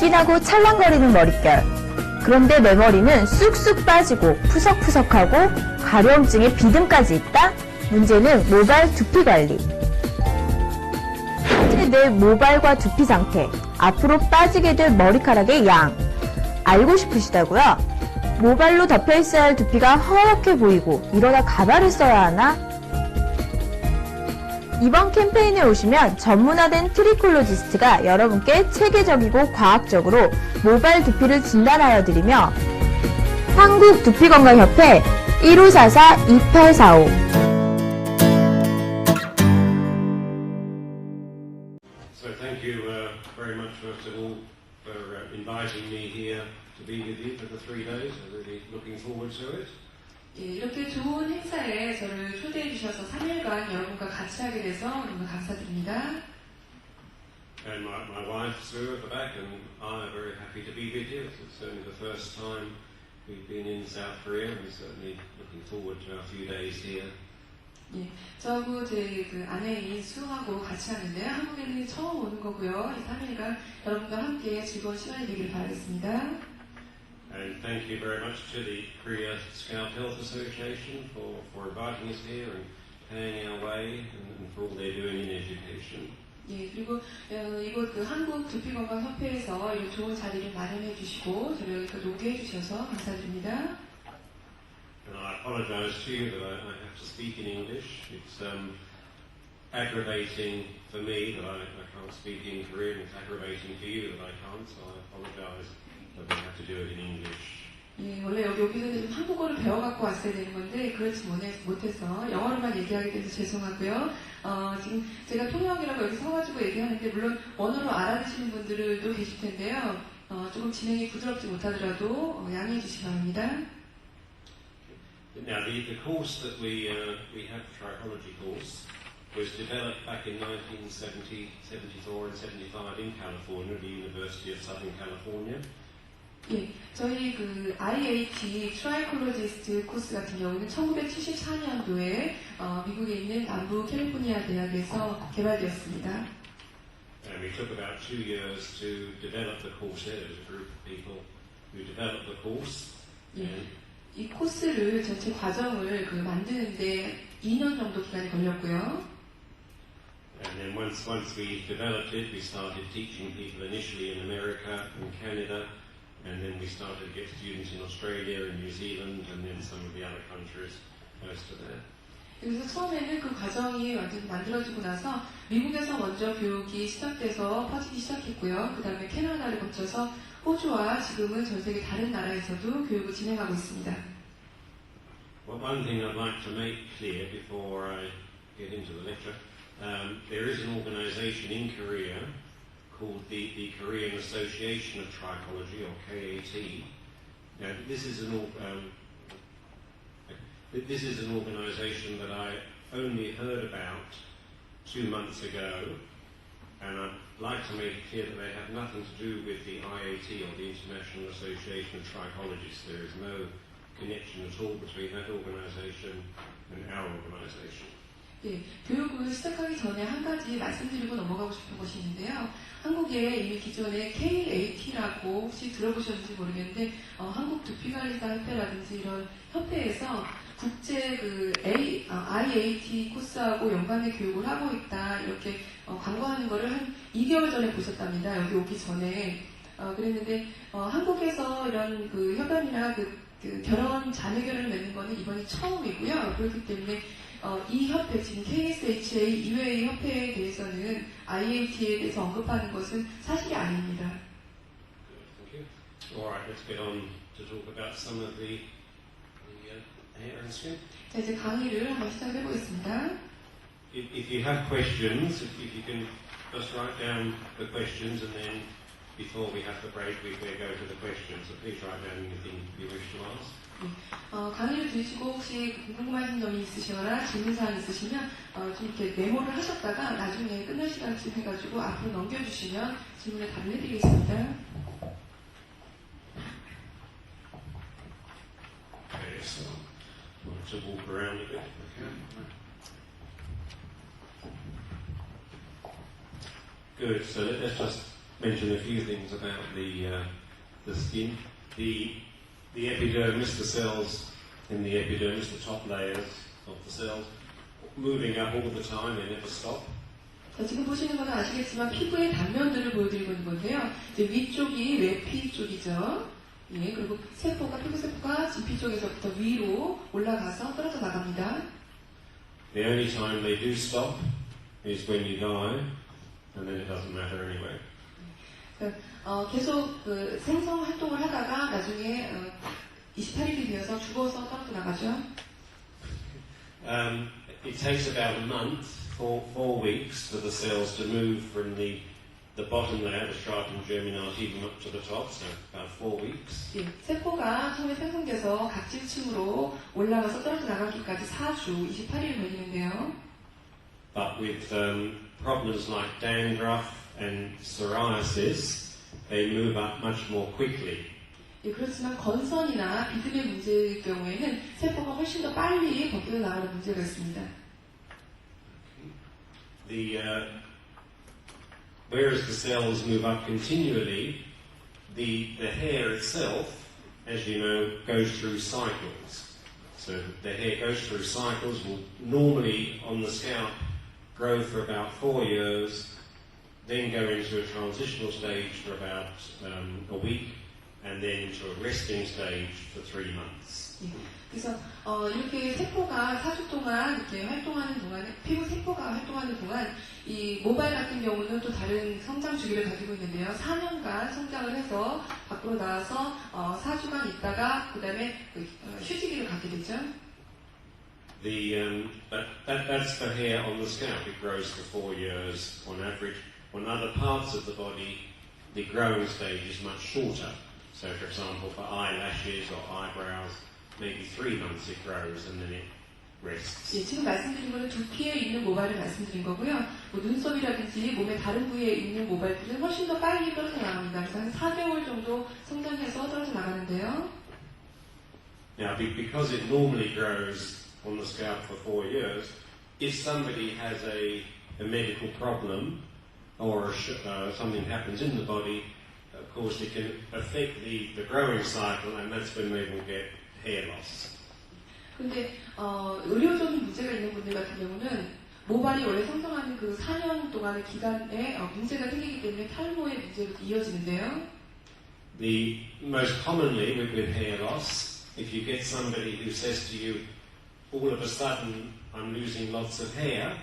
굵직하고 찰랑거리는 머릿결. 그런데 내 머리는 쑥쑥 빠지고 푸석푸석하고 가려움증에 비듬까지 있다? 문제는 모발 두피 관리. 현재 내 모발과 두피 상태, 앞으로 빠지게 될 머리카락의 양, 알고 싶으시다고요? 모발로 덮여있어야 할 두피가 허옇게 보이고 이러다 가발을 써야 하나? 이번 캠페인에 오시면 전문화된 트리콜로지스트가 여러분께 체계적이고 과학적으로 모발 두피를 진단하여 드리며 한국두피건강협회 1544-2845 So thank you very much first of all for inviting me here to be with you for the 3 days. I'm really looking forward to it. 예, 이렇게 좋은 행사에 저를 초대해 주셔서 3일간 여러분과 같이 하게 돼서 너무 감사드립니다. And my wife Sue at the back and I are very happy to be with you. It's certainly the first time we've been in South Korea and certainly looking forward to our few days here. 예, 저하고 제 그 아내인 수하고 같이 하는데요. 한국에는 처음 오는 거고요. 이 3일간 여러분과 함께 즐거운 시간이 되길 바라겠습니다. And thank you very much to the Korea Scout Health Association for inviting us here and paying our way and for all they're doing in education. 예, 그리고 이곳 그 한국 두피건강협회에서 이런 좋은 자리를 마련해 주시고 저를 여기까지 오게 해주셔서 감사드립니다. And I apologise to you that I have to speak in English. It's aggravating for me that I can't speak in Korean. It's aggravating for you that I can't, so I apologise that we have to do it in English. 예, 원래 여기서는 한국어를 배워갖고 왔어야 되는 건데 그렇지 못해서 영어로만 얘기하게 돼서 죄송하고요. 지금 제가 통역이라고 여기 서가지고 얘기하는데 물론 언어로 알아듣시는 분들도 계실 텐데요. 조금 진행이 부드럽지 못하더라도 양해해 주시기 바랍니다. Now, the course that we have, the trichology course, was developed back in 1970, 74 and 75 in California, the University of Southern California. 예, 저희 그 IAT 트리콜로지스트 코스 같은 경우는 1974년도에 미국에 있는 남부 캘리포니아 대학에서 개발되었습니다. And we took about 2 years to develop the course. There was a group of people who developed the course. 예, 이 코스를 전체 과정을 만드는데 2년 정도 기간이 걸렸고요. And then once we developed it, we started teaching people initially in America and Canada. And then we started to get students in Australia and New Zealand and then some of the other countries close to that. 그래서 처음에는 그 과정이 완전히 만들어지고 나서 미국에서 먼저 교육이 시작돼서 퍼지기 시작했고요. 그 다음에 캐나다를 거쳐서 호주와 지금은 전 세계 다른 나라에서도 교육을 진행하고 있습니다. Well, one thing I'd like to make clear before I get into the lecture, there is an organisation in Korea called the Korean Association of Trichology, or KAT. Now, this is an organisation that I only heard about 2 months ago, and I'd like to make it clear that they have nothing to do with the IAT, or the International Association of Trichologists. There is no connection at all between that organisation and our organisation. 예, 교육을 시작하기 전에 한 가지 말씀드리고 넘어가고 싶은 것이 있는데요. 한국에 이미 기존에 KAT라고 혹시 들어보셨는지 모르겠는데 한국 두피관리사협회라든지 이런 협회에서 국제 IAT 코스하고 연관의 교육을 하고 있다 이렇게 광고하는 거를 한 2개월 전에 보셨답니다. 여기 오기 전에 그랬는데 한국에서 이런 그 협연이나 그 결혼 자매결을 맺는 거는 이번이 처음이고요. 그렇기 때문에 이 협회, 지금 KSHA 이외의 협회에 대해서는 IAT에 대해서 언급하는 것은 사실이 아닙니다. Thank you. All right, let's get on to talk about some of the hair and skin. 자, 이제 강의를 한번 시작해 보겠습니다. If you have questions, if you can just write down the questions and then before we have the break we go to the questions. So please write down anything you wish to ask. 강의를 들으시고 혹시 궁금하신 점이 있으시거나 질문사항 있으시면 좀 이렇게 메모를 하셨다가 나중에 끝날 시간쯤 해가지고 앞으로 넘겨주시면 질문에 답을 해드리겠습니다. Okay, so we'll have to walk around a bit. Okay. Good, so let's just mention a few things about the skin. The epidermis, the cells in the epidermis, the top layers of the cells, moving up all the time, they never stop. 자, 지금 보시는 건 아시겠지만 피부의 단면들을 보여드리고 있는 건데요. 이제 위쪽이 외피 쪽이죠. 예, 그리고 세포가, 피부세포가 진피 쪽에서부터 위로 올라가서 떨어져 나갑니다. The only time they do stop is when you die, and then it doesn't matter anyway. 계속 그 생성 활동을 하다가 나중에 28일이 되어서 죽어서 떨어져 나가죠. It takes about a month, 4 weeks, for the cells to move from the bottom layer, the stratum germinativum, up to the top, so about 4 weeks. 예, 세포가 처음에 생성돼서 각질층으로 올라가서 떨어져 나가기까지 4주, 28일이 걸리는데요. But with problems like dandruff and psoriasis, they move up much more quickly. 예, 그렇지만 건선이나 비듬의 문제의 경우에는 세포가 훨씬 더 빨리 벗겨 나가는 문제가 있습니다. Whereas the cells move up continually, the hair itself, as you know, goes through cycles. So the hair goes through cycles, will normally on the scalp grow for about 4 years, then go into a transitional stage for about a week, and then into a resting stage for 3 months. 예, 그래서 이렇게 세포가 4주 동안 이렇게 활동하는 동안에 피부 세포가 활동하는 동안 이 모발 같은 경우는 또 다른 성장 주기를 가지고 있는데요. 4년간 성장을 해서 밖으로 나와서 4주간 있다가 그 다음에 휴지기를 갖게 되죠. That's the hair on the scalp. It grows for 4 years on average. On other parts of the body, the growing stage is much shorter. So, for example, for eyelashes or eyebrows, maybe 3 months it grows and then it rests. 예, 지금 말씀드린 거는 두피에 있는 모발을 말씀드린 거고요. 뭐 눈썹이라든지 몸의 다른 부위에 있는 모발들은 훨씬 더 빨리 떨어져 나갑니다. 그래서 한 4개월 정도 성장해서 떨어져 나가는데요. Now, because it normally grows on the scalp for 4 years, if somebody has a medical problem or something happens in the body, of course it can affect the growing cycle, and that's when they will get hair loss. 근데 의료적인 문제가 있는 분들 같은 경우는 모발이 원래 성장하는 그 4년 동안의 기간에 문제가 생기기 때문에 탈모의 문제로 이어지는데요. The most commonly with hair loss, if you get somebody who says to you, all of a sudden I'm losing lots of hair.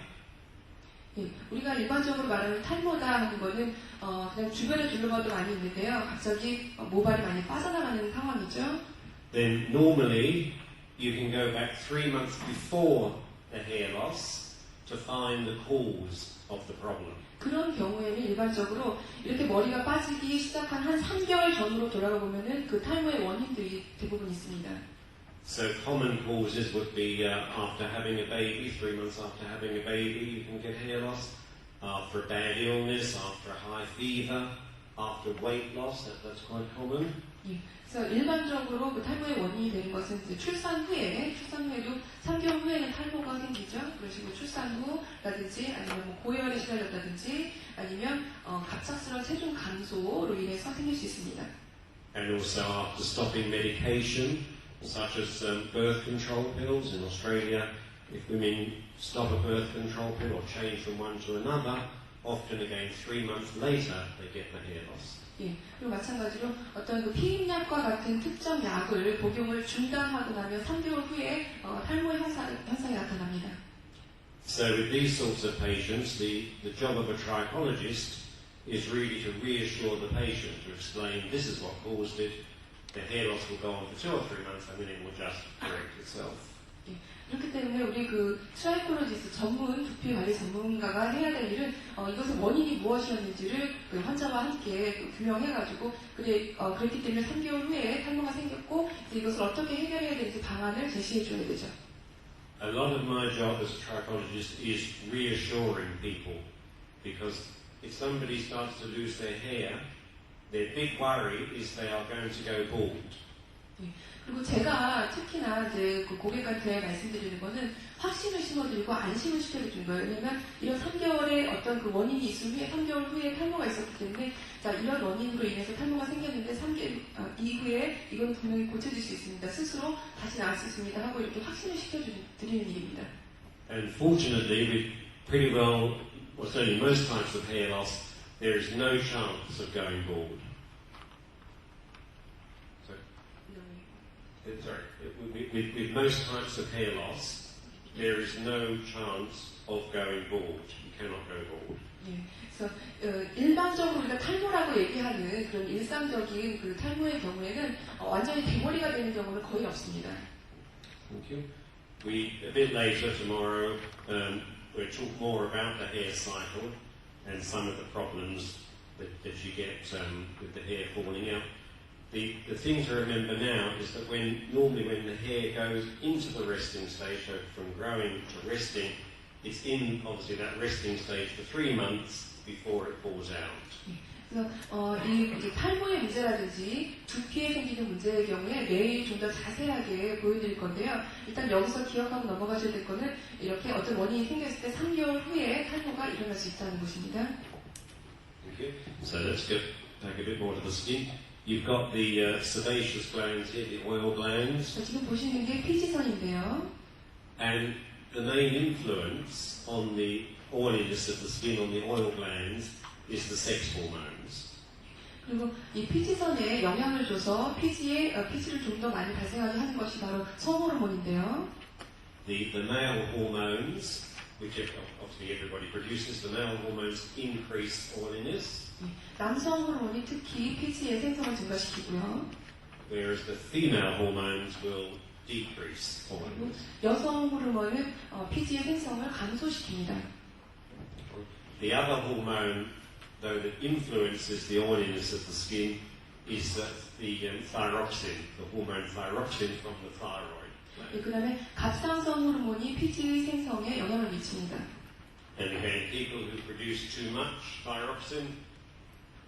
예, 우리가 일반적으로 말하는 탈모다 하는 거는 그냥 주변에 둘러봐도 많이 있는데요. 갑자기 모발이 많이 빠져나가는 상황이죠. Then normally you can go back 3 months before the hair loss to find the cause of the problem. 그런 경우에는 일반적으로 이렇게 머리가 빠지기 시작한 한 3개월 전으로 돌아가 보면은 그 탈모의 원인들이 대부분 있습니다. So common causes would be after having a baby, 3 months after having a baby, you can get hair loss. After a bad illness, after a high fever, after weight loss, that's quite common. 예, 그래서 일반적으로 그 탈모의 원인이 되는 것은 이제 출산 후에도 3개월 후에는 탈모가 생기죠. 그러시고 출산 후라든지 아니면 뭐 고열에 시달렸다든지 아니면 갑작스러운 체중 감소로 인해서 생길 수 있습니다. And also after stopping medication, such as birth control pills in Australia, if women stop a birth control pill or change from one to another, often again 3 months later they get the hair loss. 예, 그리고 마찬가지로 어떤 그 피임약과 같은 특정 약을 복용을 중단하고 나면 3개월 후에 탈모 현상이 나타납니다. So with these sorts of patients, the job of a trichologist is really to reassure the patient, to explain this is what caused it. The hair loss will go on for 2 or 3 months and then it will just correct itself. 예, 그렇기 때문에 우리 그 트리콜로지스트 전문 두피 관리 전문가가 해야 될 일은 이것의 원인이 무엇이었는지를 그 환자와 함께 규명해가지고 그랬기 때문에 3개월 후에 탈모가 생겼고 이제 이것을 어떻게 해결해야 되는지 방안을 제시해줘야 되죠. A lot of my job as a trichologist is reassuring people, because if somebody starts to lose their hair, their big worry is they are going to go bald. 그리고 제가 특히나 이제 그 고객한테 말씀드리는 거는 확신을 심어드리고 안심을 시켜드리는 거예요. 왜냐면 이런 3개월의 어떤 그 원인이 있은 후에 3개월 후에 탈모가 있었기 때문에 자, 이런 원인으로 인해서 탈모가 생겼는데 3개월 이후에 이거는 분명히 고쳐질 수 있습니다. 스스로 다시 나을 수 있습니다 하고 이렇게 확신을 시켜드리는 일입니다. And fortunately, we pretty well, certainly most types of hair loss, there is no chance of going bald. Sorry, with most types of hair loss, there is no chance of going bald. You cannot go bald. 네, 그래서 일반적으로 우리가 탈모라고 얘기하는 그런 일상적인 그 탈모의 경우에는 완전히 대머리가 되는 경우는 거의 없습니다. Thank you. A bit later tomorrow, we'll talk more about the hair cycle and some of the problems that you get with the hair falling out. The thing to remember now is that normally when the hair goes into the resting stage, so from growing to resting, it's in obviously that resting stage for 3 months before it falls out. 그래서 이 탈모의 문제라든지 두피에 생기는 문제의 경우에 내일 좀 더 자세하게 보여드릴 건데요. 일단 여기서 기억하고 넘어가셔야 될 거는 이렇게 어떤 원인이 생겼을 때 3개월 후에 탈모가 일어날 수 있다는 것입니다. Thank you. So let's get back a bit more to the skin. You've got the sebaceous glands here, the oil glands. 지금 보시는 게 피지선인데요. And the main influence on the oiliness of the skin, on the oil glands, is the sex hormones. 그리고 이 피지선에 영향을 줘서 피지를 좀 더 많이 발생하게 하는 것이 바로 성호르몬인데요. The male hormones, which obviously everybody produces, the male hormones increase oiliness. 남성 호르몬이 특히 피지의 생성을 증가시키고요. Whereas the female hormones will decrease oiliness. 여성 호르몬은 피지의 생성을 감소시킵니다. The other hormone, though, that influences the oiliness of the skin is the thyroxine, the hormone thyroxine from the thyroid. 그 다음에 갑상선 호르몬이 피지 생성에 영향을 미칩니다. And again, people who produce too much thyroxine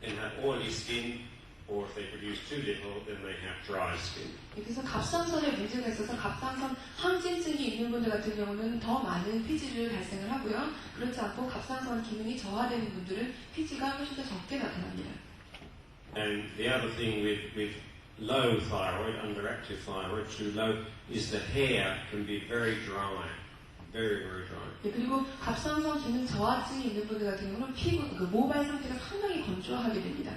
can have oily skin, or if they produce too little, then they have dry skin. 그래서 갑상선에 문제가 있어서 갑상선 항진증이 있는 분들 같은 경우는 더 많은 피지를 발생을 하고요. 그렇지 않고 갑상선 기능이 저하되는 분들은 피지가 훨씬 더 적게 나타납니다. And the other thing with low thyroid, underactive thyroid, too low, is the hair can be very dry, very, very dry. 그리고 갑상선 기능 저하증이 있는 분들 같은 경우는 피부, 모발 상태가 상당히 건조하게 됩니다.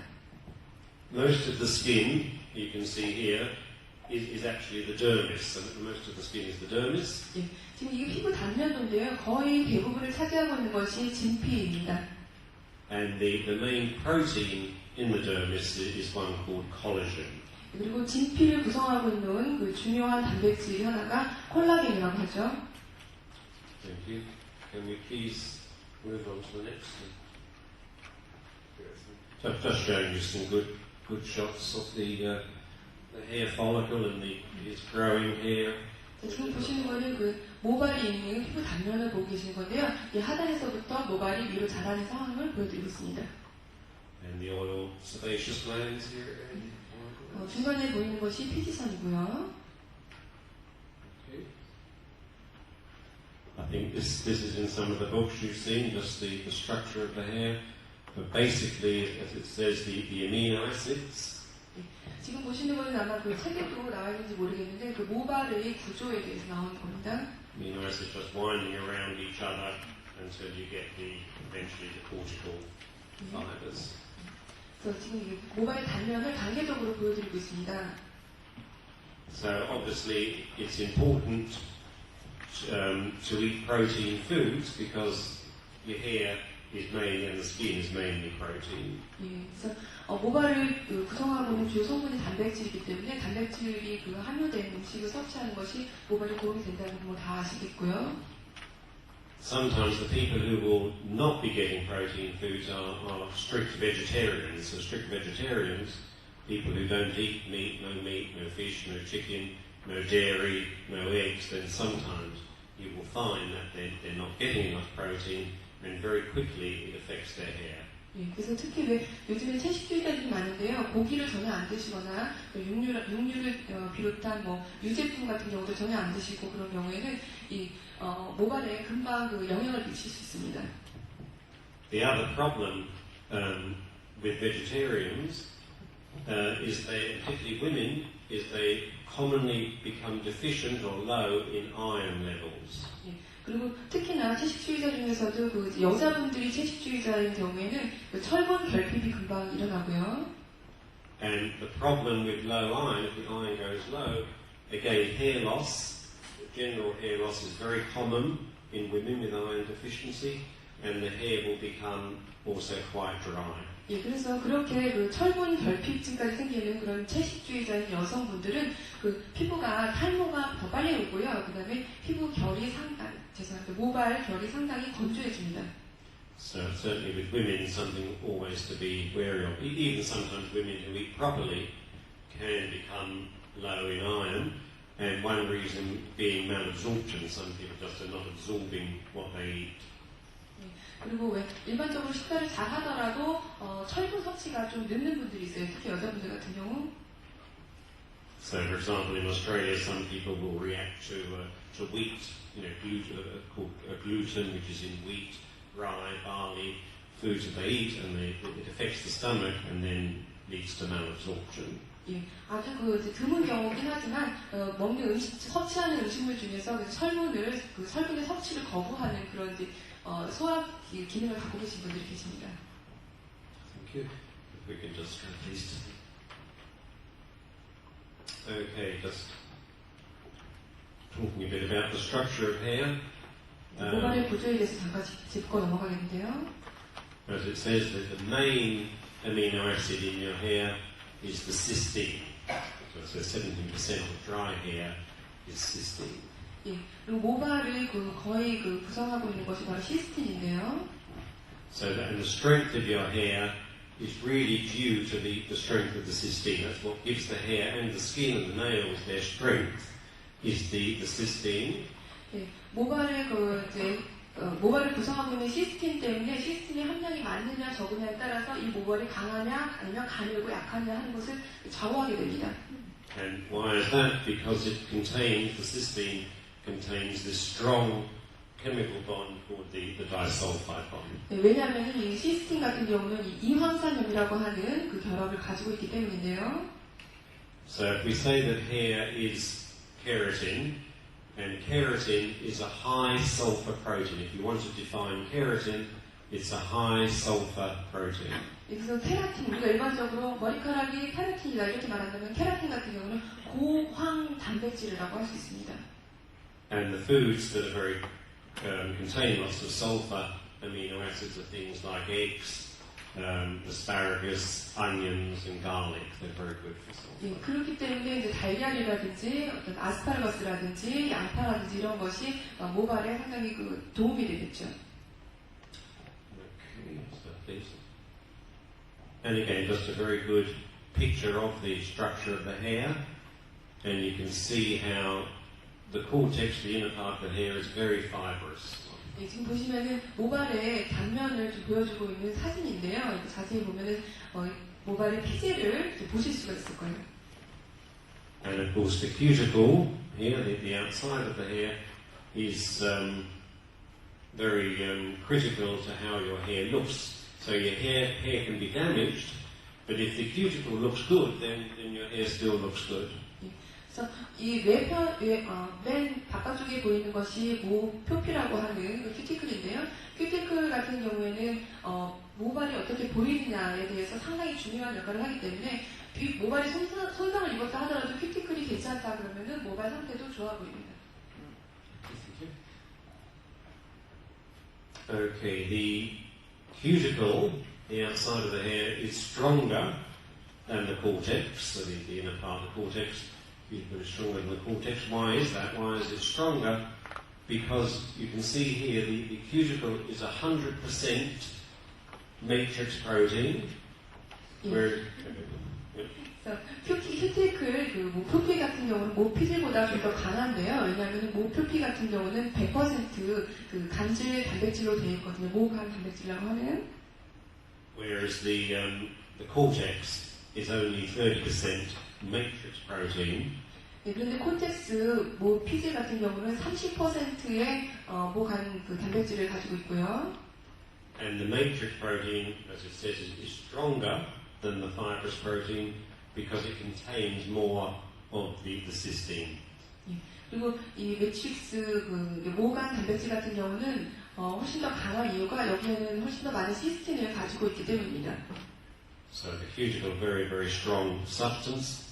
Most of the skin, you can see here, is actually the dermis. So most of the skin is the dermis. 지금 이게 피부 단면도인데요. 거의 대부분을 차지하고 있는 것이 진피입니다. And the main protein in the dermis is one called collagen. 그리고 진피를 구성하고 있는 그 중요한 단백질 하나가 콜라겐이라고 하죠. Thank you. Can we please move on to the next one? Just showing you some good shots of the hair follicle and its growing hair. 지금 보시는 거는 그 모발이 있는 피부 단면을 보고 계신 건데요. 이 하단에서부터 모발이 위로 자라는 상황을 보여드리고 있습니다. And the oil sebaceous glands here. 중간에 보이는 것이 피지선이고요. Okay. I think this is in some of the books you've seen, just the structure of the hair. But basically, as it says, the amino acids. 지금 보시는 거는 아마 그 책에도 나와 있는지 모르겠는데 그 모발의 구조에 대해서 나오는 겁니다. Amino acids just winding around each other until you get eventually the cortical fibers. 그래서 지금 이 모발의 단면을 단계적으로 보여드리고 있습니다. So obviously, it's important to eat protein foods because your hair is mainly and the skin is mainly protein. 그래서 모발을 구성하고 있는 주요 성분이 단백질이기 때문에 단백질이 함유된 음식을 섭취하는 것이 모발에 도움이 된다는 건 다 아시겠고요. Sometimes the people who will not be getting protein foods are strict vegetarians. So strict vegetarians, people who don't eat meat, no fish, no chicken, no dairy, no eggs, then sometimes you will find that they're not getting enough protein and very quickly it affects their hair. 예, 그래서 특히 왜 요즘에 채식주의자들이 많은데요. 고기를 전혀 안 드시거나 육류를 비롯한 뭐 유제품 같은 경우도 전혀 안 드시고 그런 경우에는 이 모발에 금방 그 영향을 미칠 수 있습니다. The other problem with vegetarians is they, particularly women, is they commonly become deficient or low in iron levels. 예, 그리고 특히나 채식주의자 중에서도 그 여자분들이 채식주의자인 경우에는 그 철분 결핍이 금방 일어나고요. And the problem with low iron, if the iron goes low, again hair loss, general hair loss is very common in women with iron deficiency, and the hair will become also quite dry. 예, 그래서 그렇게 그 철분 결핍증까지 생기는 그런 채식주의자인 여성분들은 그 피부가 탈모가 더 빨리 오고요. 그 다음에 피부 결이 모발 결이 상당히 건조해집니다. So certainly with women, something always to be wary of. Even sometimes women who eat properly can become low in iron, and one reason being malabsorption. Some people just are not absorbing what they eat. 그리고 왜 일반적으로 식사를 잘 하더라도 철분 섭취가 좀 늦는 분들이 있어요. 특히 여자분들 같은 경우. So, for example, in Australia, some people will react to wheat, gluten, which is in wheat, rye, barley, foods that they eat, and it affects the stomach and then leads to malabsorption. 예, 아주 그 드문 경우긴 하지만 먹는 섭취하는 음식물 중에서 철분의 섭취를 거부하는 그런 소화 기능을 갖고 계신 분들이 계십니다. Thank you. If we can just go, please. Okay, just talking a bit about the structure of hair. 모발의 구조에 대해서 잠깐 짚고 넘어가겠는데요. As it says that the main amino acid in your hair is the cysteine. So 17% of dry hair is cysteine. 예, 그리고 모발을 거의 구성하고 있는 것이 바로 시스틴인데요. So that and the strength of your hair is really due to the strength of the cysteine. That's what gives the hair and the skin and the nails their strength. Is the cysteine. 예, 모발을 구성하고 있는 시스틴 때문에 시스틴의 함량이 많느냐 적으냐에 따라서 이 모발이 강하냐 아니면 가늘고 약하냐 하는 것을 좌우하게 됩니다. And why is that? Because the cysteine contains this strong chemical bond called the disulfide bond. 네, 왜냐하면 이 시스틴 같은 경우는 이 이황산염이라고 하는 그 결합을 가지고 있기 때문인데요. So if we say that hair is keratin, and keratin is a high sulfur protein. If you want to define keratin, it's a high sulfur protein. 그래서 케라틴, 우리가 일반적으로 머리카락이 케라틴이다 이렇게 말한다면 케라틴 같은 경우는 고황 단백질이라고 할 수 있습니다. And the foods that are very contain lots of sulfur amino acids are things like eggs, asparagus, onions, and garlic. They're very good for sulfur. 예, 그렇기 때문에 이제 달걀이라든지 어떤 아스파라거스라든지 양파라든지 이런 것이 모발에 상당히 도움이 되겠죠. Okay, so please. And again, just a very good picture of the structure of the hair, and you can see how the cortex, the inner part of the hair, is very fibrous. 예, 지금 보시면은 모발의 단면을 좀 보여주고 있는 사진인데요. 자세히 보면은 모발의 피지를 보실 수가 있을 거예요. And of course, the cuticle here, the outside of the hair, is very critical to how your hair looks. So your hair can be damaged, but if the cuticle looks good, then your hair still looks good. 그래서 이 맨 바깥쪽에 보이는 것이 모표피라고 하는 그 큐티클인데요. 큐티클 같은 경우에는 모발이 어떻게 보이느냐에 대해서 상당히 중요한 역할을 하기 때문에 모발이 손상을 입었다 하더라도 큐티클이 괜찮다 그러면은 모발 상태도 좋아 보입니다. Okay, the cuticle, the outside of the hair, is stronger than the cortex, so the inner part of the cortex. Cuticle is stronger than the cortex. Why is that? Why is it stronger? Because you can see here the cuticle is 100% matrix protein. Where 큐티클, 모표피 같은 경우는 모피질보다 좀 더 강한데요. 왜냐하면 모표피 같은 경우는 100% 간질 단백질로 되어 있거든요. 모간 단백질이라고 하는. whereas the cortex is only 30% matrix protein. 네, 그런데 콘텍스 피질 같은 경우는 30%의 모간 그 단백질을 가지고 있고요. And the matrix protein, as it says, is stronger than the fibrous protein because it contains more of the cysteine. 그리고 이 매트릭스 그 모간 단백질 같은 경우는 훨씬 더 강한 이유가 여기에는 훨씬 더 많은 시스틴을 가지고 있기 때문입니다. So the cuticle, very, very strong substance.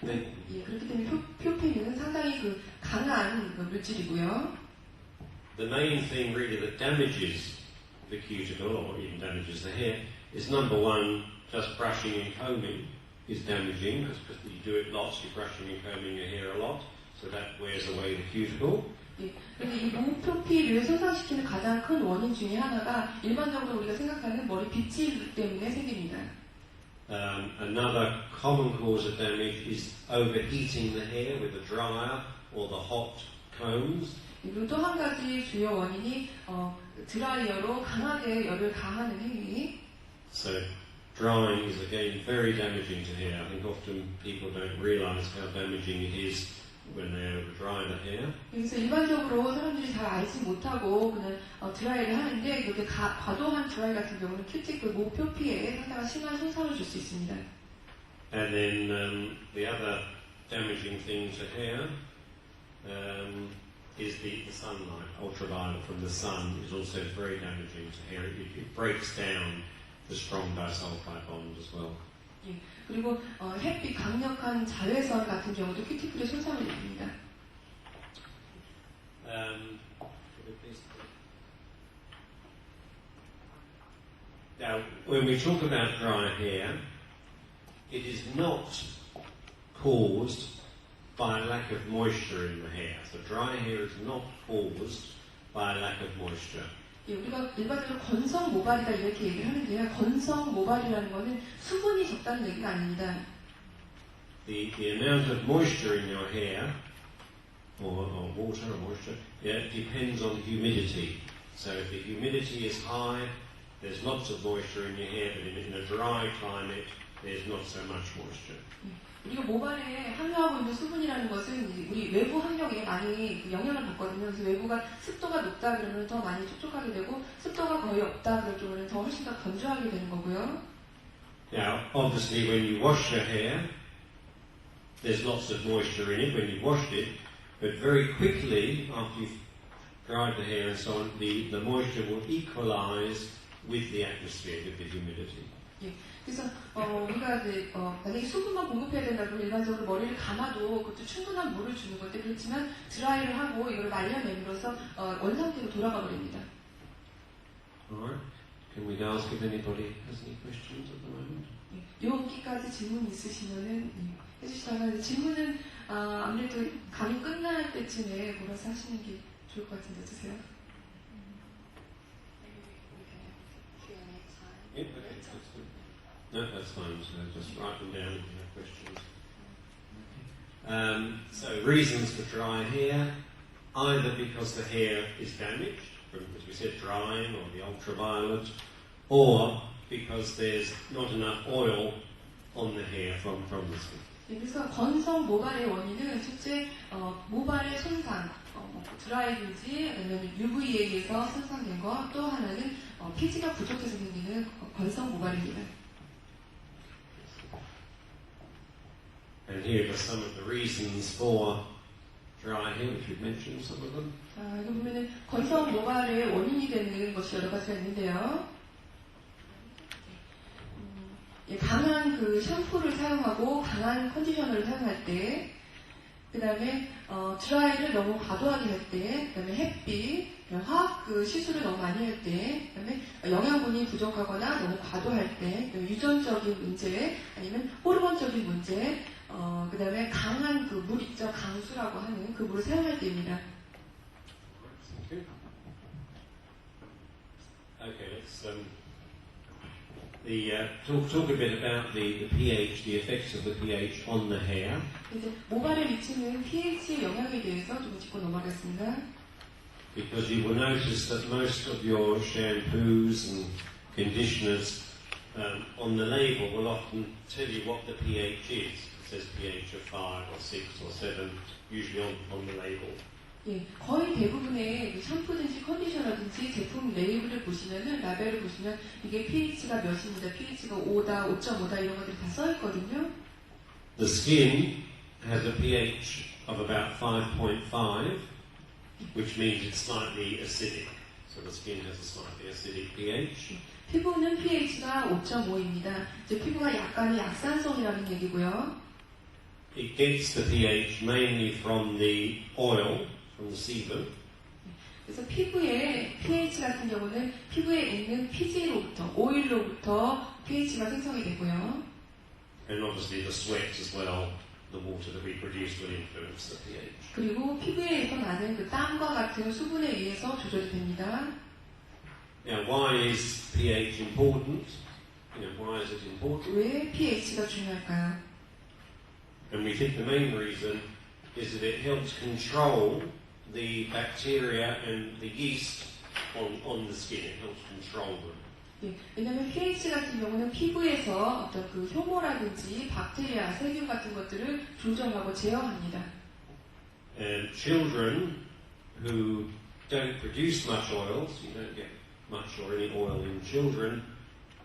예, 그렇기 때문에 표피는 상당히 그 강한 그 물질이고요. The main thing really that damages the cuticle, or even damages the hair, is number one, just brushing and combing is damaging, because you do it lots, you're brushing and combing your hair a lot, so that wears away the cuticle. 예, 그런데 이 모표피를 손상시키는 가장 큰 원인 중에 하나가 일반적으로 우리가 생각하는 머리 빗질 때문에 생깁니다. Another common cause of damage is overheating the hair with a dryer or the hot combs. 그리고 또 한 가지 주요 원인이 드라이어로 강하게 열을 가하는 행위. So drying is again very damaging to hair. I think often people don't realise how damaging it is when they over dry the hair. 그래서 일반적으로 사람들이 잘 알지 못하고 그냥 드라이를 하는데 그렇게 과도한 드라이 같은 경우는 큐티클 모표피에 상당히 심한 손상을 줄 수 있습니다. And then the other damaging thing to hair is the sunlight. Ultraviolet from the sun is also very damaging to hair. It breaks down the strong disulfide bond as well. 예, 그리고 햇빛 강력한 자외선 같은 경우도 큐티클에 손상을 입힙니다. Now, when we talk about dry hair, it is not caused by a lack of moisture in the hair. So dry hair is not caused by a lack of moisture. 예, 우리가 일반적으로 건성 모발이다 이렇게 얘기를 하는데요. 건성 모발이라는 것은 수분이 적다는 얘기가 아닙니다. The amount of moisture in your hair, or water or moisture, depends on humidity. So if the humidity is high, there's lots of moisture in your hair, but in a dry climate, there's not so much moisture. 우리가 모발에 함유하고 있는 수분이라는 것은 우리 외부 환경에 많이 영향을 받거든요. 그래서 외부가 습도가 높다 그러면 더 많이 촉촉하게 되고 습도가 거의 없다 그럴 경우는 더 훨씬 더 건조하게 되는 거고요. Now, obviously, when you wash your hair, there's lots of moisture in it when you've washed it, but very quickly after you've dried the hair and so on, the moisture will equalize with the atmosphere, with the humidity. 예, 그래서 우리가 만약에 수분만 공급해야 된다면 일반적으로 머리를 감아도 그것도 충분한 물을 주는 건데 그렇지만 드라이를 하고 이걸 말려냄으로써 원상태로 돌아가 버립니다. Alright. Can we ask if anybody has any questions at the moment? 예, 여기까지 질문 있으시면은 해주시다가 질문은 아무래도 강의 끝날 때쯤에 몰아서 하시는 게 좋을 것 같은데 어떠세요? Yeah, okay, that's good. No, that's fine. So just write them down if you have questions. So reasons for dry hair, either because the hair is damaged, from, as we said, drying or the ultraviolet, or because there's not enough oil on the hair from the skin. 그래서 건성 모발의 원인은 첫째 모발의 손상, 드라이든지 아니면 UV에 의해서 손상된 거, 또 하나는 피지가 부족해서 생기는 건성 모발입니다. And here are some of the reasons for dry hair, which we've mentioned some of them. 이거 보면은 건성 모발의 원인이 되는 것이 여러 가지가 있는데요. 강한 그 샴푸를 사용하고 강한 컨디셔너를 사용할 때, 그 다음에 드라이를 너무 과도하게 할 때, 그 다음에 햇빛, 화학 그 시술을 너무 많이 할 때, 그 다음에 영양분이 부족하거나 너무 과도할 때, 유전적인 문제, 아니면 호르몬적인 문제, 그 다음에 강한 그 물 있죠, 강수라고 하는 그 물을 사용할 때입니다. Okay, let's talk a bit about the pH, the effects of the pH on the hair. 이제 모발에 미치는 pH의 영향에 대해서 좀 짚고 넘어가겠습니다. Because you will notice that most of your shampoos and conditioners on the label will often tell you what the pH is. It says pH of 5 or 6 or 7, usually on the label. 예, 거의 대부분의 그 샴푸든지 컨디셔너든지 제품 레이블을 보시면은, 라벨을 보시면 이게 pH가 몇입니다. pH가 5다, 5.5다 이런 것들이 다 써있거든요. The skin has a pH of about 5.5, which means it's slightly acidic. So the skin has a slightly acidic pH. 피부는 pH가 5.5입니다. 이제 피부가 약간의 약산성이라는 얘기고요. It gets the pH mainly from the oil, from the sebum. 그래서 피부의 pH 같은 경우는 피부에 있는 피지로부터, 오일로부터 pH가 생성이 되고요. And obviously the sweat as well, the water that we produce will influence the pH. 그리고 피부에서 나는 그 땀과 같은 수분에 의해서 조절이 됩니다. Now, why is pH important? Why is it important? 왜 pH가 중요할까요? And we think the main reason is that it helps control the bacteria and the yeast on the skin. It helps control them. 예, 왜냐하면 pH 같은 경우는 피부에서 어떤 그 효모라든지 박테리아, 세균 같은 것들을 조절하고 제어합니다. And children who don't produce much oil, so you don't get much or any oil in children,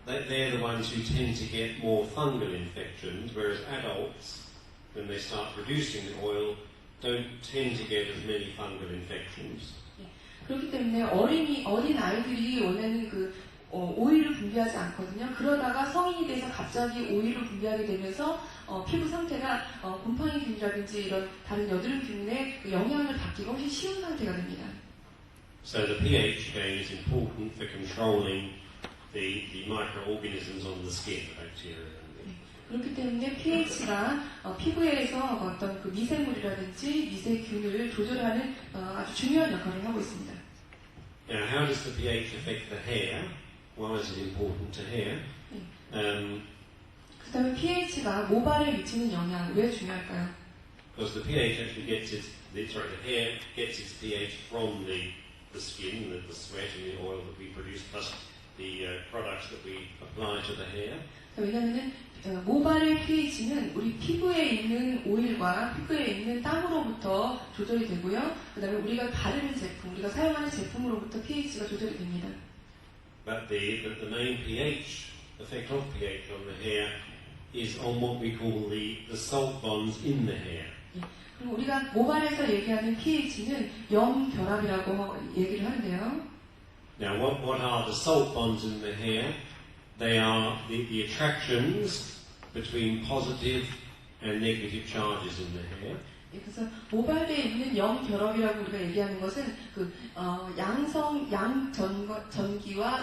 they're the ones who tend to get more fungal infections, whereas adults, when they start producing the oil, don't tend to get as many fungal infections. 예, 그렇기 때문에 어린 아이들이 원래는 그 오일을 분비하지 않거든요. 그러다가 성인이 돼서 갑자기 오일을 분비하게 되면서 피부 상태가 곰팡이균이라든지 이런 다른 여드름 때문에 그 영향을 받기가 훨씬 쉬운 상태가 됩니다. So the pH again is important for controlling the microorganisms on the skin, the bacteria. 그렇기 때문에 pH가 피부에서 어떤 그 미생물이라든지 미세균을 조절하는 아주 중요한 역할을 하고 있습니다. Now, how does the pH affect the hair? Why is it important to hair? 그다음에 pH가 모발에 미치는 영향 왜 중요할까요? Because the pH actually gets the hair gets its pH from the skin, the sweat and the oil that we produce, plus the products that we apply to the hair. 왜냐하면 모발의 pH는 우리 피부에 있는 오일과 피부에 있는 땀으로부터 조절이 되고요. 그 다음에 우리가 바르는 제품, 우리가 사용하는 제품으로부터 pH가 조절이 됩니다. But the main pH, effect of pH on the hair is on what we call the salt bonds in the hair. 그리고 우리가 모발에서 얘기하는 pH는 염결합이라고 얘기를 하는데요. Now, what are the salt bonds in the hair? They are the attractions between positive and negative charges in the hair. 그래서 모발에 있는 염결합이라고 우리가 얘기하는 것은 그 양전기와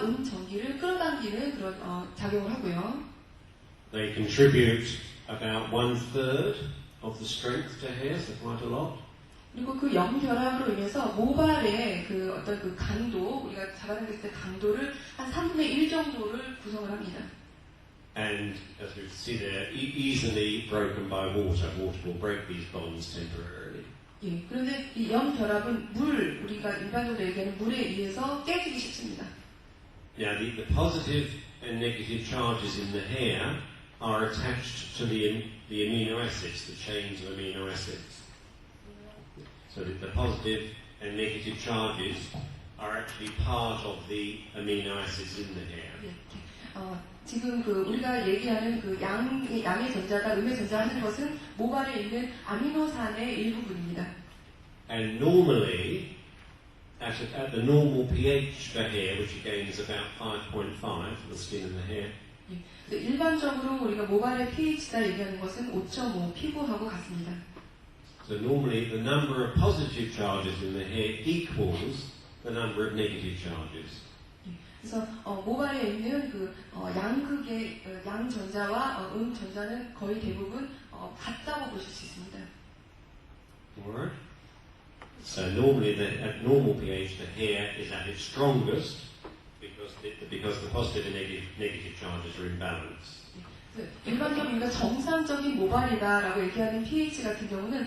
음전기를 끌어당기는 그런 작용을 하고요. They contribute about 1/3 of the strength to hair, so quite a lot. 그리고 그 염결합으로 인해서 모발의 그 어떤 그 강도, 우리가 잡아당겼을 때 강도를 한 3분의 1 정도를 구성을 합니다. And as we see there, easily broken by water. Water will break these bonds temporarily. 예, 그런데 이 염결합은 물, 우리가 일반적으로 얘기하는 물에 의해서 깨지기 쉽습니다. Now, the positive and negative charges in the hair are attached to the amino acids, the chains of amino acids. So the positive and negative charges are actually part of the amino acids in the hair. 지금 그 우리가 얘기하는 그 양의 전자가 음의 전자 하는 것은 모발에 있는 아미노산의 일부분입니다. And normally, at the normal pH for hair, which again is about 5.5 for the skin and the hair. 일반적으로 우리가 모발의 pH가 얘기하는 것은 5.5 피부하고 같습니다. So normally the number of positive charges in the hair equals the number of negative charges. 그래서 모발에 있는 그 양극의 양전자와 음전자는 거의 대부분 같다고 보실 수 있습니다. Alright. So normally at normal pH the hair is at its strongest because the positive and negative charges are in balance. 일반적으로 우리가 정상적인 모발이다라고 얘기하는 pH 같은 경우는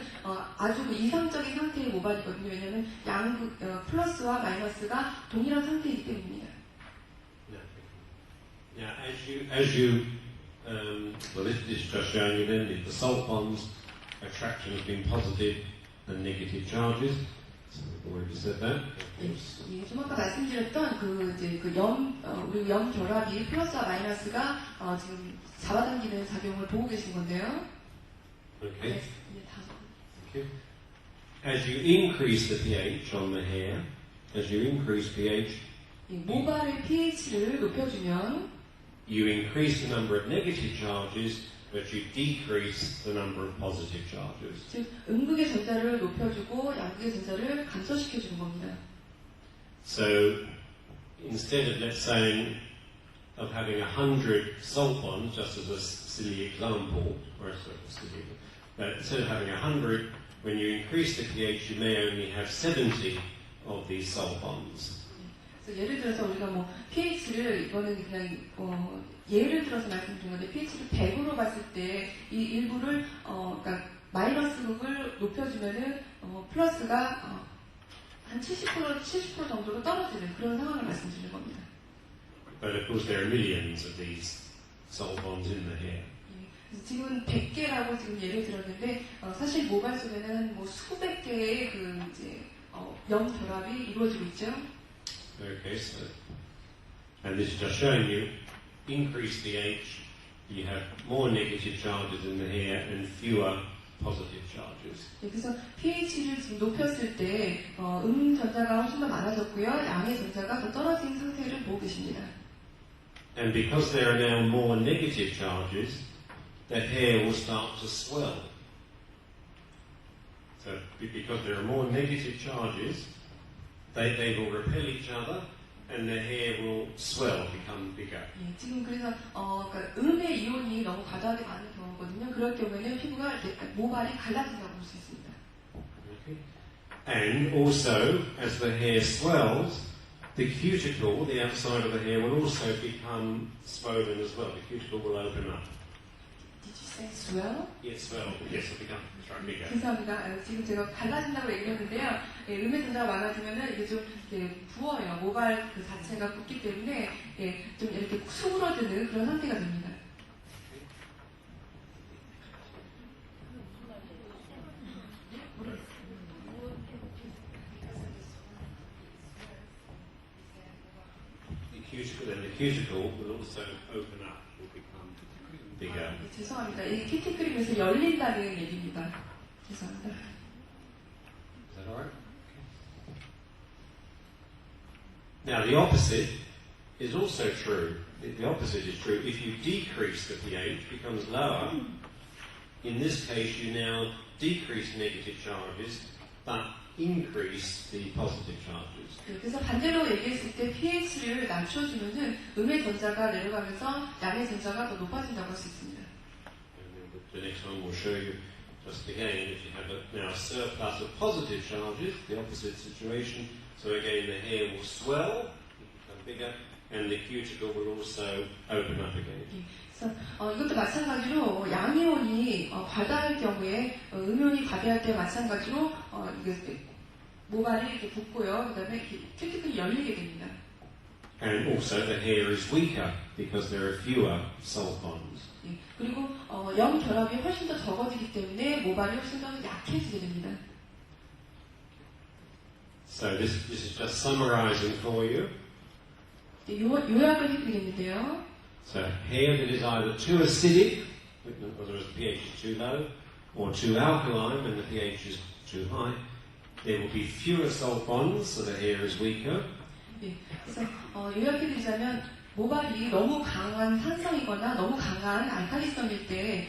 아주 그 이상적인 상태의 모발이거든요. 왜냐하면 양극 플러스와 마이너스가 동일한 상태이기 때문입니다. Now, as well, this is just showing you then the salt bonds attraction has been positive and negative charges. So we've already said that. 예, 좀 아까 말씀드렸던 우리 염 결합이 플러스와 마이너스가 지금 잡아당기는 작용을 보고 계신 건데요. Okay. 네, 다음. Okay. As you increase the pH on the hair, as you increase pH, 예, 모발의 pH를 높여주면 you increase the number of negative charges, but you decrease the number of positive charges. 즉 음극의 전자를 높여주고 양극의 전자를 감소시켜주는 겁니다. So instead of, let's say, of having 100 salt bonds, just as a silly example, or a sort of silly, but instead of having 100, when you increase the pH, you may only have 70 of these salt bonds. 그래서 예를 들어서 우리가 뭐 pH를 이거는 그냥 예를 들어서 말씀드린 건데 pH를 100으로 봤을 때 이 일부를 그러니까 마이너스 극을 높여주면은 플러스가 한 70% 정도로 떨어지는 그런 상황을 말씀드리는 겁니다. But of course, there are millions of these salt bonds in the hair. 지금 100개라고 지금 예를 들었는데 사실 모발 속에는 뭐 수백 개의 염 결합이 이루어지고 있죠. Okay, so and this is just showing you increase pH, you have more negative charges in the hair and fewer positive charges. 그래서 pH를 지금 높였을 때 전자가 훨씬 더 많아졌고요, 양의 전자가 더 떨어진 상태를 보고 계십니다. And because there are now more negative charges, the hair will start to swell. So because there are more negative charges, they will repel each other, and the hair will swell, become bigger. 예, 지금 그래서 그러니까 음의 이온이 너무 과다하게 많은 경우거든요. 그럴 경우에는 피부가 이렇게 모발이 갈라진다고 볼 수 있습니다. Okay. And also, as the hair swells, the cuticle, the outside of the hair, will also become swollen as well. The cuticle will open up. Did you say swell? Yes, swell. Yes, it'll become bigger. 감사합니다. 지금 제가 갈라진다고 얘기했는데요. 예, 음의 전자가 많아지면은 이게 좀 이렇게 부어요. 모발 그 자체가 붓기 때문에 좀 이렇게 수그러드는 그런 상태가 됩니다. The cuticle will also open up, will become bigger. 죄송합니다. 이 키티크림에서 열린다는 얘기입니다. 죄송합니다. Is that alright? Now the opposite is also true. The opposite is true. If you decrease the pH, it becomes lower. In this case, you now decrease negative charges, but increase the positive charges. 그래서 반대로 얘기했을 때 pH를 낮춰주면은 음의 전자가 내려가면서 양의 전자가 더 높아진다고 할 수 있습니다. The next one will show you just again if you have now a surplus of positive charges, the opposite situation. So again, the hair will swell, become bigger, and the cuticle will also open up again. 그래서 이것도 마찬가지로 양이온이 과다할 경우에 음이온이 과다할 때 마찬가지로 모발이 이렇게 붓고요. 그다음에 큐티클이 열리게 됩니다. And also the hair is weaker because there are fewer salt bonds. 그리고 염 결합이 훨씬 더 적어지기 때문에 모발이 훨씬 더 약해지게 됩니다. So this is just summarizing for you. 요약을 해드리겠는데요. So hair that is either too acidic, whether the pH is too low, or too alkaline when the pH is too high, there will be fewer salt bonds, so the hair is weaker. 그래서 요약해드리자면 모발이 너무 강한 산성이거나 너무 강한 알칼리성일 때를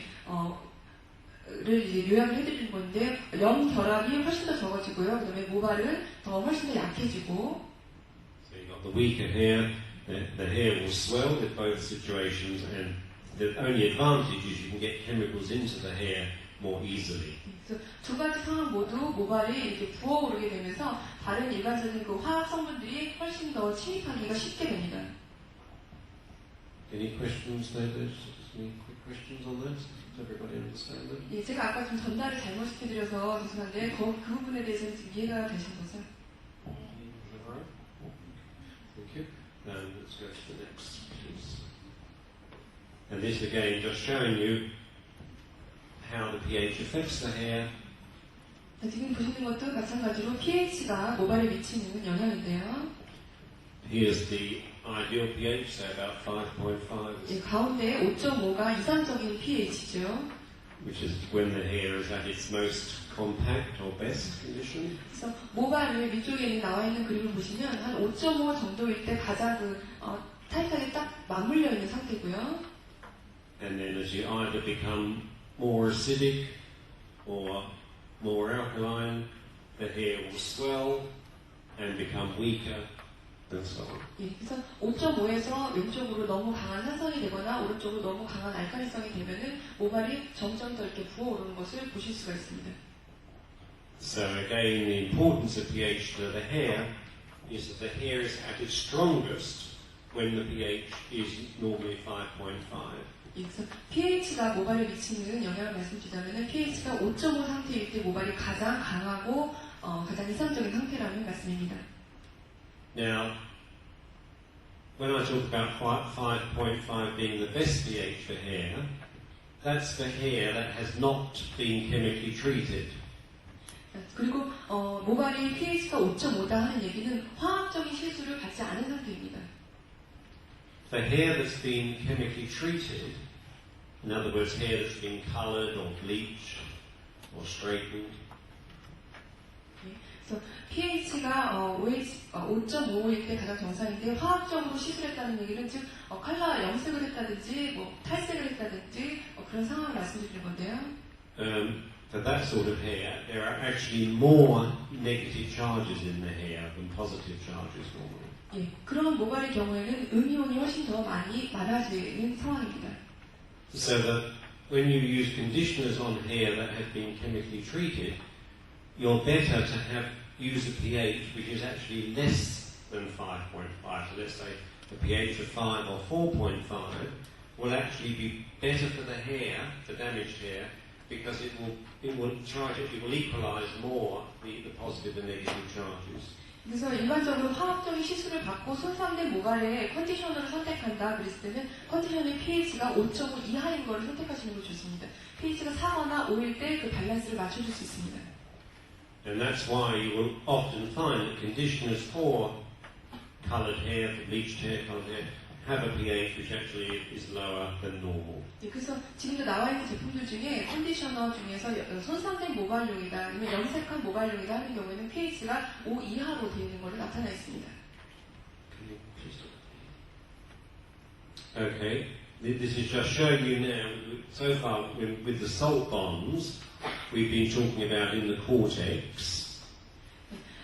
이제 요약을 해드리는 건데 염 결합이 훨씬 더 적어지고요. 그다음에 모발은 더 훨씬 더 약해지고. So you've got the weaker hair. The hair will swell with both situations, and the only advantage is you can get chemicals into the hair more easily. 두 가지 상황 모두 모발이 이렇게 부어오르게 되면서 다른 일반적인 그 화학 성분들이 훨씬 더 침입하기가 쉽게 됩니다. Any questions there? Any quick questions on this? Does everybody understand it? 예, 제가 아까 좀 전달을 잘못시켜드려서 죄송한데 그 부분에 대해서는 지금 이해가 되신 거죠? Thank you. Let's go to the next, please. And this again just showing you how the pH affects the hair. 지금 보시는 것도 마찬가지로 pH가 모발에 미치는 영향인데요. Here's the ideal pH, so about 5.5. 가운데 5.5가 이상적인 pH죠. Which is when the hair is at its most compact or best condition. 그래서 모발을 위쪽에 나와 있는 그림을 보시면 한 5.5 정도일 때 가장 타이트하게 딱 맞물려 있는 상태고요. And then as you either become more acidic or more alkaline, the hair will swell and become weaker and so on. 그래서 5.5에서 왼쪽으로 너무 강한 산성이 되거나 오른쪽으로 너무 강한 알칼리성이 되면은 모발이 점점 더 이렇게 부어오르는 것을 보실 수가 있습니다. So again, the importance of pH to the hair is that the hair is at its strongest when the pH is normally 5.5. 그래서 pH가 모발에 미치는 영향을 말씀드리자면 pH가 5.5 상태일 때 모발이 가장 강하고 가장 이상적인 상태라는 말씀입니다. Now, when I talk about 5.5 being the best pH for hair, that's for hair that has not been chemically treated. 그리고 모발이 pH가 5.5다 하는 얘기는 화학적인 실수를 받지 않은 상태입니다. For hair that's been chemically treated, in other words, hair that's been coloured or bleached or straightened, 그래서 pH가 5.5일 때 가장 정상인데 화학적으로 시술했다는 얘기는 즉 컬러 염색을 했다든지 뭐 탈색을 했다든지 그런 상황을 말씀드리는 건데요. for that sort of hair, there are actually more negative charges in the hair than positive charges normally. 예, 그런 모발의 경우에는 음이온이 훨씬 더 많아지는 상황입니다. So that when you use conditioners on hair that have been chemically treated, you're better to use a pH which is actually less than 5.5. So let's say a pH of 5 or 4.5 will actually be better for the hair, the damaged hair, because it will equalize more the positive and negative charges. 그래서 일반적으로 화학적인 시술을 받고 손상된 모발에 컨디셔너를 선택한다 그랬을 때는 컨디셔너의 pH가 5.5 이하인 것을 선택하시는 게 좋습니다. pH가 4거나 5일 때 그 밸런스를 맞춰줄 수 있습니다. And that's why you will often find that conditioners for coloured hair, for bleached hair, coloured hair, have a pH which actually is lower than normal. 네, 그래서 지금도 나와 있는 제품들 중에 컨디셔너 중에서 손상된 모발용이다, 아니면 염색한 모발용이다 하는 경우에는 pH가 5 이하로 되어 있는 것으로 나타나 있습니다. Okay, this is just showing you now, so far with the salt bonds, we've been talking about in the cortex.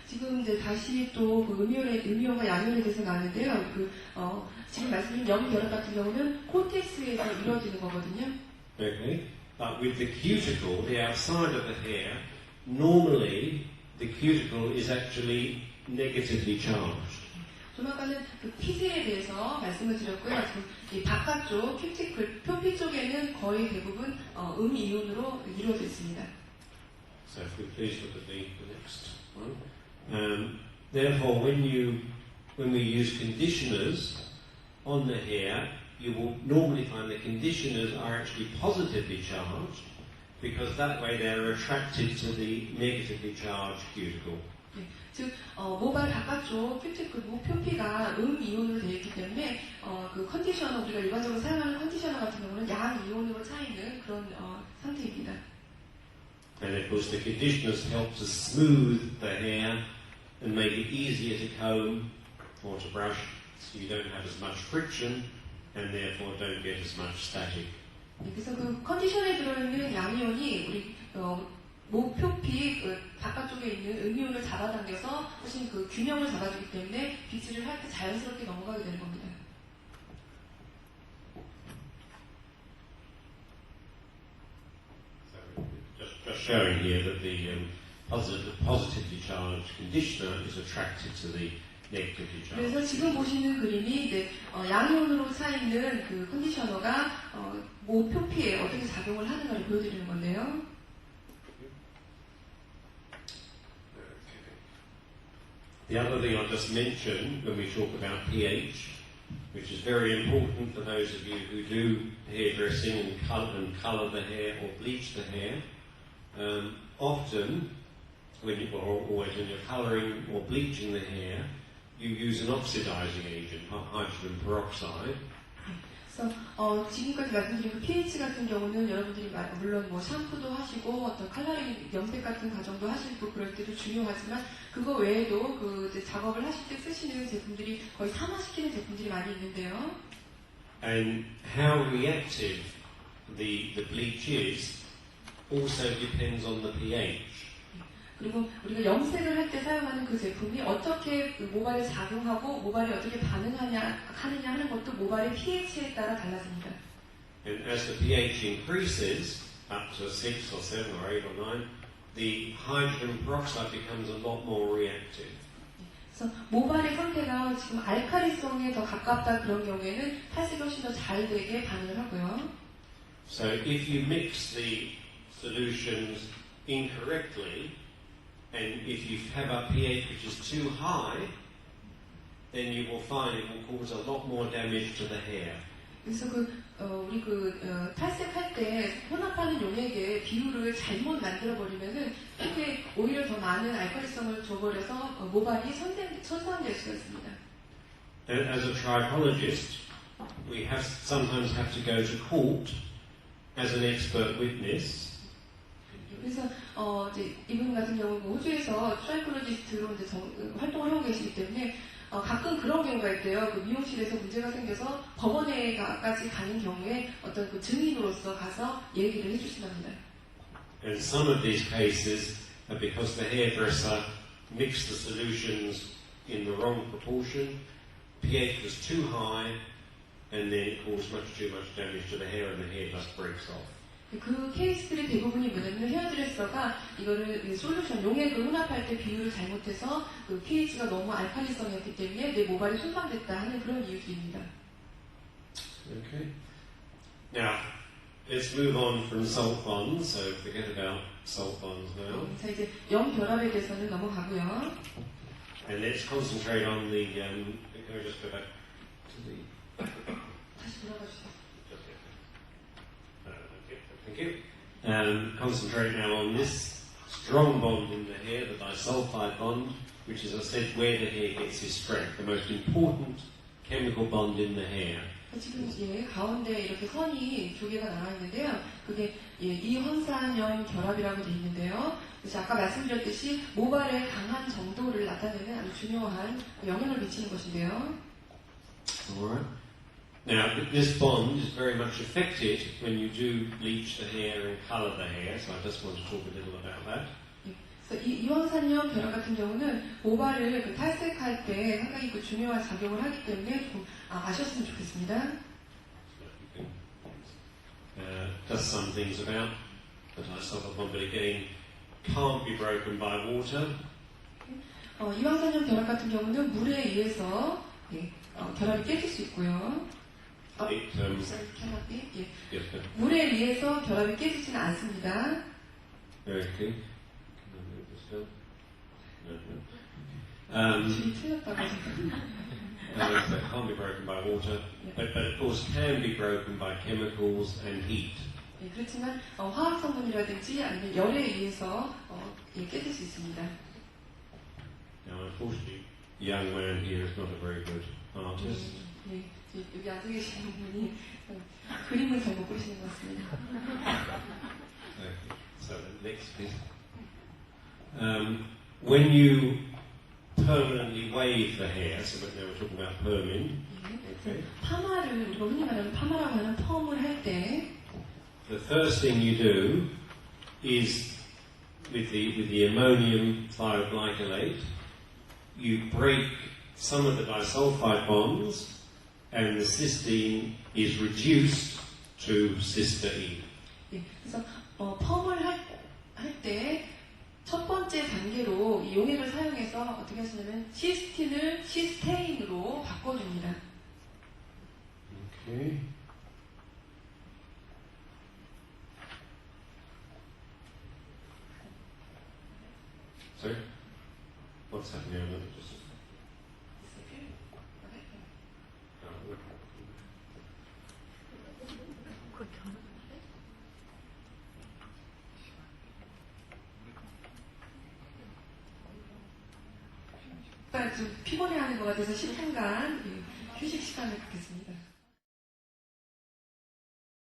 지금 이제 다시 또 그 음이온과 양이온에 대해서 나왔는데요. 지금 말씀드린 염결합 같은 경우는 코텍스에서 이루어지는 거거든요. Okay, but with the cuticle, the outside of the hair, normally the cuticle is actually negatively charged. 좀 아까는 그 피지에 대해서 말씀을 드렸고요. 이 바깥쪽 큐티클 표피 쪽에는 거의 대부분 음이온으로 이루어져 있습니다. So if we please look at the next one. Therefore, when we use conditioners on the hair, you will normally find the conditioners are actually positively charged because that way they're attracted to the negatively charged cuticle. 네, 즉 모발 바깥쪽 큐티클 표피가 음이온으로 되어 있기 때문에 그 컨디셔너 우리가 일반적으로 사용하는 컨디셔너 같은 경우는 양이온으로 차 있는 그런 상태입니다. And of course, the conditioners help to smooth the hair and make it easier to comb or to brush, so you don't have as much friction and therefore don't get as much static. 네, 그래서 그 컨디션에 들어있는 양이온이 우리 목 표피 바깥쪽에 있는 음이온을 잡아당겨서 훨씬 그 균형을 잡아주기 때문에 빗질을 할 때 자연스럽게 넘어가게 되는 겁니다. Just showing here that the positively charged conditioner is attracted to the negatively charged. 그래서 지금 보시는 그림이 양이온으로 차 있는 그 컨디셔너가 목 표피에 어떻게 작용을 하는가를 보여드리는 건데요. The other thing I just mentioned when we talk about pH which is very important for those of you who do hairdressing and colour the hair or bleach the hair. Often, always when you're colouring or bleaching the hair, you use an oxidizing agent, hydrogen peroxide. 그래서 지금까지 말씀드린 그 pH 같은 경우는 여러분들이 물론 뭐 샴푸도 하시고 어떤 컬러링 염색 같은 과정도 하시고 그럴 때도 중요하지만 그거 외에도 그 이제 작업을 하실 때 쓰시는 제품들이 거의 산화시키는 제품들이 많이 있는데요. And how reactive the bleach is also depends on the pH. 그리고 우리가 염색을 할 때 사용하는 그 제품이 어떻게 그 모발에 작용하고 모발이 어떻게 하느냐 하는 것도 모발의 pH에 따라 달라집니다. And as the pH increases up to 6 or 7 or 8 or 9, the hydrogen peroxide becomes a lot more reactive. 그래서 모발의 상태가 지금 알칼리성에 더 가깝다 그런 경우에는 탈색이 훨씬 더 잘 되게 반응을 하고요. So if you mix the solutions incorrectly, and if you have a pH which is too high, then you will find it will cause a lot more damage to the hair. 그래서 우리 탈색할 때 혼합하는 용액의 비율을 잘못 만들어 버리면은 이게 오히려 더 많은 알칼리성을 줘버려서 모발이 손상될 수가 있습니다. And as a trichologist, we sometimes have to go to court as an expert witness. 그래서 이제 이분 같은 경우는 호주에서 트리콜로지스트로 이제 활동을 하고 계시기 때문에 가끔 그런 경우가 있대요. 그 미용실에서 문제가 생겨서 법원에까지 가는 경우에 어떤 그 증인으로서 가서 얘기를 해주신답니다. And some of these cases are because the hairdresser mixed the solutions in the wrong proportion, pH was too high, and then it caused too much damage to the hair, and the hair just breaks off. 그 케이스들의 대부분이 뭐냐면 헤어드레서가 이거를 솔루션 용액을 혼합할 때 비율을 잘못해서 그 pH가 너무 알칼리성이었기 때문에 내 모발이 손상됐다 하는 그런 이유들입니다. Okay. Now, let's move on from salt bonds. So forget about salt bonds now. 자 이제 염 결합에 대해서는 넘어가고요. And let's concentrate on the. Can we just go back to the? 다시 돌아가 주세요. Thank you. Concentrate now on this strong bond in the hair, the disulfide bond, which is, as I said, where the hair gets its strength, the most important chemical bond in the hair. 지금 가운데 이렇게 선이 두 개가 나와 있는데요. 그게 이황산염 결합이라고 되어 있는데요. 그래서 아까 말씀드렸듯이 모발의 강한 정도를 나타내는 아주 중요한 영향을 미치는 것인데요. Alright. Now, this bond is very much affected when you do bleach the hair and colour the hair, so I just want to talk a little about that. 그래서 이황산염 결합 같은 경우는 모발을 탈색할 때 상당히 중요한 작용을 하기 때문에 좀 아셨으면 좋겠습니다. Just some things about the disulfide bond, but again, can't be broken by water. 이황산염 결합 같은 경우는 물에 의해서 결합이 깨질 수 있고요. 물에 의해서 결합이 깨지지는 않습니다. Okay. 줄이 틀렸다고 That can't be broken by water, but of course can be broken by chemicals and heat. 그렇지만 화학 성분이라든지 아니면 열에 의해서 깨질 수 있습니다. Now, unfortunately, the young man here is not a very good artist. 여기 앉아 계시는 분이 그림을 잘 못 그리시는 것 같습니다. So next, please. When you permanently wave the hair, so now we're talking about perming. Okay. 파마를 우리가 흔히 말하는 파마라고 하는 펌을 할 때, the first thing you do is with the ammonium thioglycolate, you break some of the disulfide bonds, and the cysteine is reduced to cysteine. 그래서 펌을 할 때 첫 번째 단계로 이 용액을 사용해서 어떻게 하시냐면 시스틴을 시스테인으로 바꿔줍니다. Okay. Sorry? What's happening? 좀 피곤해하는 것 같아서 10분간 휴식 시간을 갖겠습니다.